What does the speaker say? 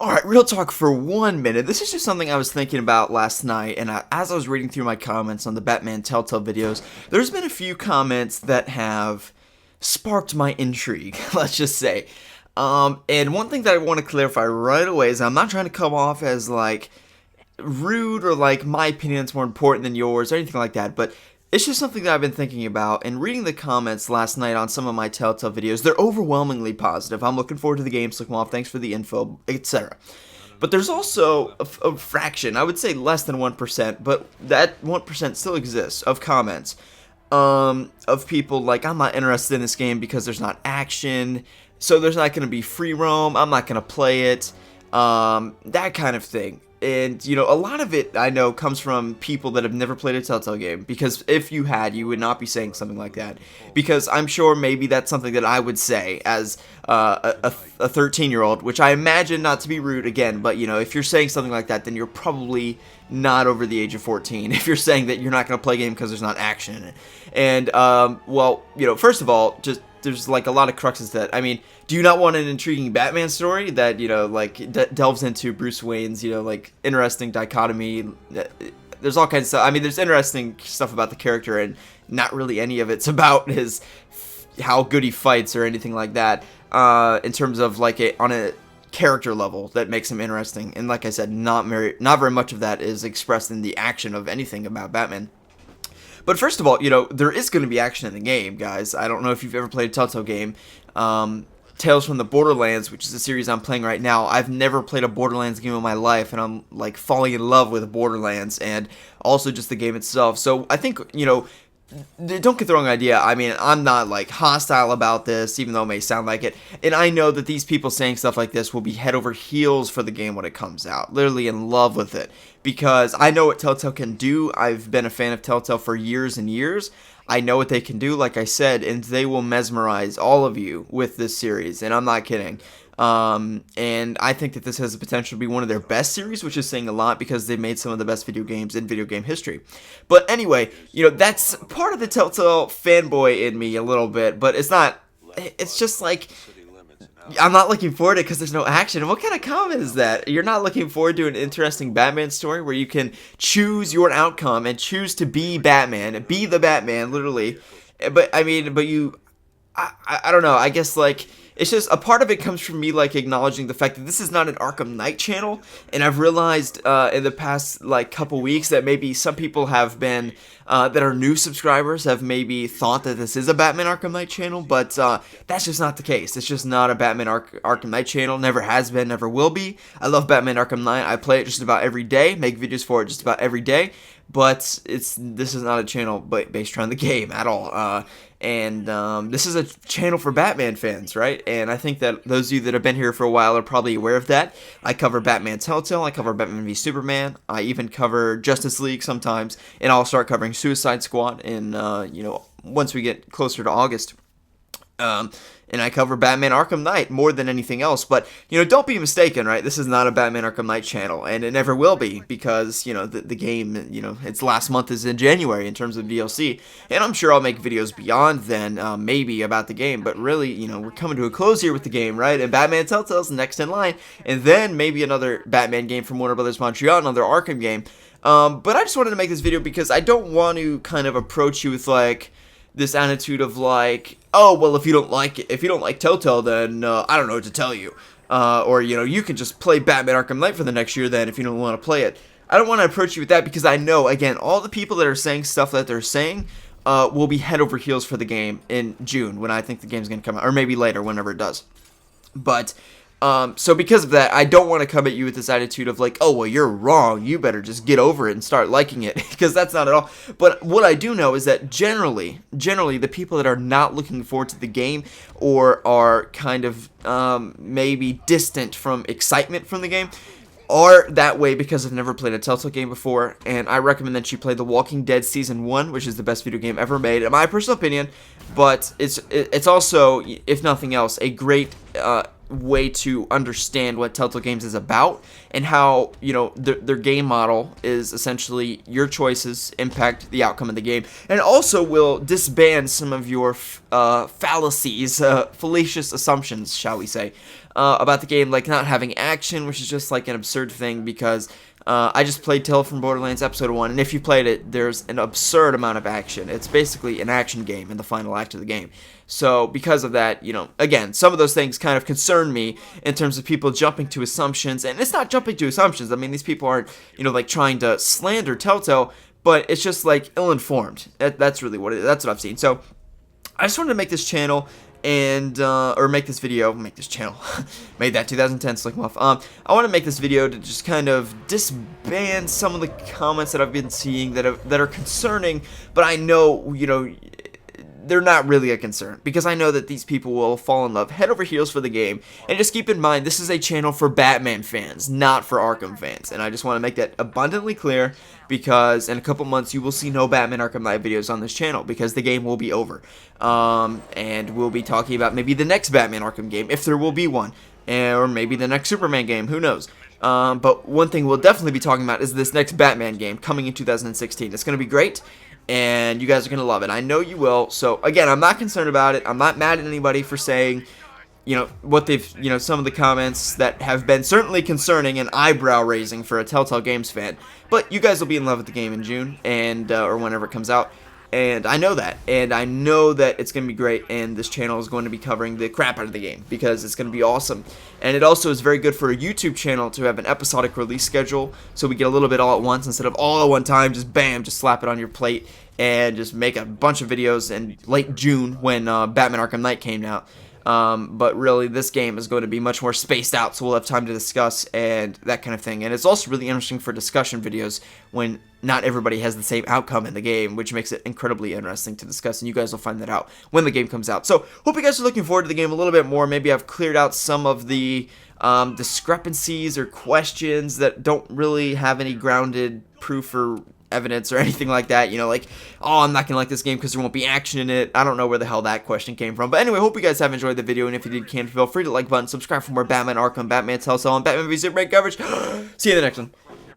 Alright, real talk for 1 minute. This is just something I was thinking about last night, and as I was reading through my comments on the Batman Telltale videos, there's been a few comments that have sparked my intrigue, let's just say. And one thing that I want to clarify right away is I'm not trying to come off as, like, rude or, like, my opinion's more important than yours or anything like that, but it's just something that I've been thinking about, and reading the comments last night on some of my Telltale videos, they're overwhelmingly positive. I'm looking forward to the game, Slcmof, thanks for the info, etc. But there's also a fraction, I would say less than 1%, but that 1% still exists, of comments, of people like, I'm not interested in this game because there's not action, so there's not going to be free roam, I'm not going to play it, that kind of thing. And, you know, a lot of it, I know, comes from people that have never played a Telltale game, because if you had, you would not be saying something like that, because I'm sure maybe that's something that I would say as a 13-year-old, which I imagine not to be rude again, but, you know, if you're saying something like that, then you're probably not over the age of 14, if you're saying that you're not going to play a game because there's not action in it. And, well, you know, first of all, just there's like a lot of cruxes that, I mean, do you not want an intriguing Batman story that, you know, like delves into Bruce Wayne's, you know, like interesting dichotomy? There's all kinds of stuff. I mean, there's interesting stuff about the character, and not really any of it's about how good he fights or anything like that, in terms of like on a character level that makes him interesting. And like I said, not very much of that is expressed in the action of anything about Batman. But first of all, you know, there is going to be action in the game, guys. I don't know if you've ever played a Telltale game. Tales from the Borderlands, which is a series I'm playing right now. I've never played a Borderlands game in my life, and I'm, like, falling in love with Borderlands, and also just the game itself. So I think, you know, don't get the wrong idea. I mean, I'm not, like, hostile about this, even though it may sound like it. And I know that these people saying stuff like this will be head over heels for the game when it comes out. Literally in love with it. Because I know what Telltale can do. I've been a fan of Telltale for years and years. I know what they can do, like I said, and they will mesmerize all of you with this series. And I'm not kidding. And I think that this has the potential to be one of their best series, which is saying a lot because they've made some of the best video games in video game history. But anyway, you know, that's part of the Telltale fanboy in me a little bit, but it's not, it's just like, I'm not looking forward to it because there's no action. And what kind of comment is that? You're not looking forward to an interesting Batman story where you can choose your outcome and choose to be Batman, be the Batman, literally. But, I mean, but you, I don't know, I guess, like, it's just, a part of it comes from me, like, acknowledging the fact that this is not an Arkham Knight channel, and I've realized in the past, like, couple weeks that maybe some people have been, that are new subscribers, have maybe thought that this is a Batman Arkham Knight channel, but that's just not the case. It's just not a Batman Arkham Knight channel, never has been, never will be. I love Batman Arkham Knight, I play it just about every day, make videos for it just about every day, but this is not a channel based around the game at all. This is a channel for Batman fans, right? And I think that those of you that have been here for a while are probably aware of that. I cover Batman Telltale, I cover Batman v Superman, I even cover Justice League sometimes, and I'll start covering Suicide Squad in, you know, once we get closer to August. And I cover Batman Arkham Knight more than anything else, but, you know, don't be mistaken, right? This is not a Batman Arkham Knight channel, and it never will be, because, you know, the game, you know, its last month is in January in terms of DLC, and I'm sure I'll make videos beyond then, maybe, about the game, but really, you know, we're coming to a close here with the game, right? And Batman Telltale's next in line, and then maybe another Batman game from Warner Brothers Montreal, another Arkham game. But I just wanted to make this video because I don't want to kind of approach you with, like, this attitude of, like, oh, well, if you don't like Telltale, then I don't know what to tell you. Or, you know, you can just play Batman Arkham Knight for the next year then if you don't want to play it. I don't want to approach you with that because I know, again, all the people that are saying stuff that they're saying will be head over heels for the game in June when I think the game's going to come out. Or maybe later, whenever it does. But so because of that, I don't want to come at you with this attitude of like, oh, well, you're wrong, you better just get over it and start liking it, because that's not at all. But what I do know is that generally, the people that are not looking forward to the game or are kind of maybe distant from excitement from the game are that way because I've never played a Telltale game before, and I recommend that you play The Walking Dead Season 1, which is the best video game ever made, in my personal opinion, but it's also, if nothing else, a great way to understand what Telltale Games is about and how, you know, their game model is essentially your choices impact the outcome of the game, and also will disband some of your fallacies, fallacious assumptions, shall we say. about the game, like not having action, which is just like an absurd thing because I just played Tale from Borderlands Episode 1, and if you played it, there's an absurd amount of action. It's basically an action game in the final act of the game. So because of that, you know, again, some of those things kind of concern me in terms of people jumping to assumptions, and it's not jumping to assumptions. I mean, these people aren't, you know, like trying to slander Telltale, but it's just like ill-informed. That's really what it is. That's what I've seen. So I just wanted to make this channel and or make this video, made that 2010 Slcmof. I want to make this video to just kind of disband some of the comments that I've been seeing that are concerning, but I know, you know, they're not really a concern because I know that these people will fall in love head over heels for the game. And just keep in mind, this is a channel for Batman fans, not for Arkham fans. And I just want to make that abundantly clear because in a couple months you will see no Batman Arkham Knight videos on this channel because the game will be over. And we'll be talking about maybe the next Batman Arkham game, if there will be one, or maybe the next Superman game, who knows. But one thing we'll definitely be talking about is this next Batman game coming in 2016. It's going to be great, and you guys are going to love it. I know you will. So, again, I'm not concerned about it. I'm not mad at anybody for saying, you know, what they've, you know, some of the comments that have been certainly concerning and eyebrow-raising for a Telltale Games fan. But you guys will be in love with the game in June, and or whenever it comes out. And I know that, and I know that it's going to be great, and this channel is going to be covering the crap out of the game, because it's going to be awesome. And it also is very good for a YouTube channel to have an episodic release schedule, so we get a little bit all at once, instead of all at one time, just bam, just slap it on your plate, and just make a bunch of videos in late June when Batman Arkham Knight came out. But really, this game is going to be much more spaced out, so we'll have time to discuss and that kind of thing. And it's also really interesting for discussion videos when not everybody has the same outcome in the game, which makes it incredibly interesting to discuss, and you guys will find that out when the game comes out. So, hope you guys are looking forward to the game a little bit more. Maybe I've cleared out some of the discrepancies or questions that don't really have any grounded proof or evidence or anything like that, you know, like, oh, I'm not gonna like this game because there won't be action in it. I don't know where the hell that question came from, but anyway, hope you guys have enjoyed the video, and if you did, feel free to like button, subscribe for more Batman Arkham, Batman Telltale, and Batman v Superman coverage. See you in the next one.